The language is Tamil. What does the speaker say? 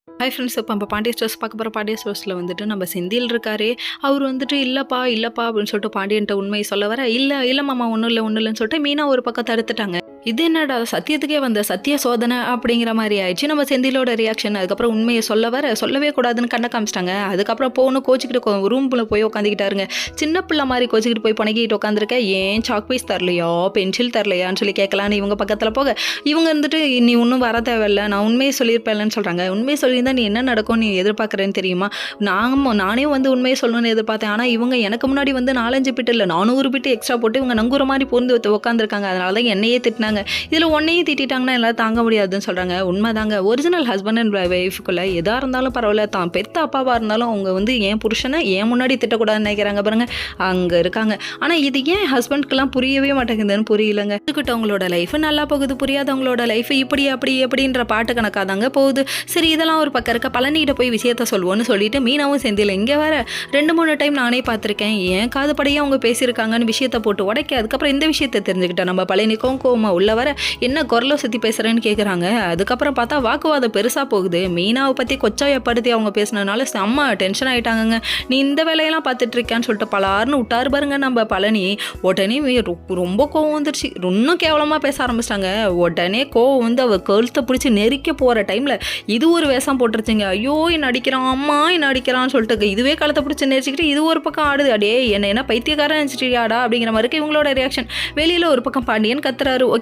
Hi friends. இப்போ நம்ம பாண்டிய ஸ்டோர்ஸ் பார்க்க போகிற பாண்டிய ஸ்டோர்ஸில் வந்துட்டு நம்ம செந்தில் இருக்காரே, அவர் வந்துட்டு இல்லைப்பா இல்லைப்பா அப்படின்னு சொல்லிட்டு பாண்டியன்ட்ட உண்மையை சொல்ல வர, இல்லை இல்லை மாமா ஒன்றும் இல்லை ஒன்றும் இல்லைன்னு சொல்லிட்டு மீனா ஒரு பக்கம் தடுத்துட்டாங்க. இது என்னடா சத்தியத்துக்கே வந்த சத்திய சோதனை அப்படிங்கிற மாதிரி ஆயிடுச்சு நம்ம செந்திலோட ரியாக்ஷன். அதுக்கப்புறம் உண்மையை சொல்ல வர சொல்லவே கூடாதுன்னு கண்ணை காமிச்சிட்டாங்க. அதுக்கப்புறம் போகணும் கோச்சிக்கிட்டு ரூம்ல போய் உட்காந்துக்கிட்டாருங்க. சின்ன பிள்ளை மாதிரி கோச்சிக்கிட்டு போய் பணக்கிட்டு உட்காந்துருக்க, ஏன் சாக் பீஸ் தரலையா பென்சில் தரலையான்னு சொல்லி கேட்கலான்னு இவங்க பக்கத்தில் போக, இவங்க வந்துட்டு நீ ஒன்றும் வர தேவையில்லை, நான் உண்மையை சொல்லியிருப்பேன்லன்னு சொல்கிறாங்க. உண்மையை சொல்லியிருந்தா நீ என்ன நடக்கும் நீ எதிர்பார்க்குறேன்னு தெரியுமா? நானே வந்து உண்மையை சொல்லணும்னு எதிர்பார்த்தேன். ஆனால் இவங்க எனக்கு முன்னாடி வந்து 4-5 பிட்டு இல்லை 400 பிட்டு எக்ஸ்ட்ரா போட்டு இவங்க நங்குற மாதிரி பொருந்து உட்காந்துருக்காங்க. அதனால தான் என்னையே திட்டினாங்க. இதில் ஒன்னையும் திட்டாங்கன்னா எல்லாம் தாங்க முடியாதுன்னு சொல்கிறாங்க. உண்மைதாங்க. ஒரிஜினல் ஹஸ்பண்ட் அண்ட் ஒய்ஃபுக்குள்ள எதாக இருந்தாலும் பரவாயில்ல, தான் பெத்த அப்பாவாக இருந்தாலும் அவங்க வந்து என் புருஷனை ஏன் முன்னாடி திட்டக்கூடாதுன்னு நினைக்கிறாங்க பாருங்க, அங்கே இருக்காங்க. ஆனால் இது ஏன் ஹஸ்பண்ட்க்கெல்லாம் புரியவே மாட்டேங்குதுன்னு புரியலங்க. இதுக்கிட்டவங்களோட லைஃப் நல்லா போகுது, புரியாதவங்களோட லைஃப் இப்படி அப்படி எப்படின்ற பாட்டு கணக்காக தாங்க போகுது. சரி, இதெல்லாம் ஒரு பக்கம் இருக்க, பழனிகிட்ட போய் விஷயத்த சொல்லுவோன்னு சொல்லிட்டு மீனாவும் செந்தில் இங்கே வர 2-3 டைம் நானே பார்த்துருக்கேன், ஏன் காதுபடியே அவங்க பேசியிருக்காங்கன்னு விஷயத்த போட்டு உடைக்க, அதுக்கப்புறம் இந்த விஷயத்தை தெரிஞ்சுக்கிட்டேன். நம்ம பழனிக்கும் கோமா உள்ள வர, என்ன குரலை சுற்றி பேசுகிறேன்னு கேட்குறாங்க. அதுக்கப்புறம் பார்த்தா வாக்குவாதம் பெருசாக போகுது. மீனாவை பற்றி கொச்சாயப்படுத்தி அவங்க பேசினதுனால செம்ம டென்ஷன் ஆகிட்டாங்கங்க. நீ இந்த வேலையெல்லாம் பார்த்துட்டு இருக்கான்னு சொல்லிட்டு பலாருன்னு விட்டாரு பாருங்க நம்ம பழனி. உடனே ரொம்ப கோவம் வந்துருச்சு. இன்னும் கேவலமாக பேச ஆரம்பிச்சிட்டாங்க. உடனே கோவம் வந்து அவள் கழுத்தை பிடிச்சி நெரிக்க போகிற டைமில் இது ஒரு வேஷம் போட்டுருச்சுங்க. ஐயோ என்ன அடிக்கிறான், அம்மா என்ன அடிக்கிறான்னு சொல்லிட்டு இதுவே கழுத்தை பிடிச்சி நெரிச்சிக்கிட்டு இது ஒரு பக்கம் ஆடுது. அடே என்ன பைத்தியக்காரன் நினச்சிட்டியாடா அப்படிங்கிற மாதிரி இவங்களோட ரியாக்ஷன். வெளியில் ஒரு பக்கம் பாண்டியன் கத்துறாரு.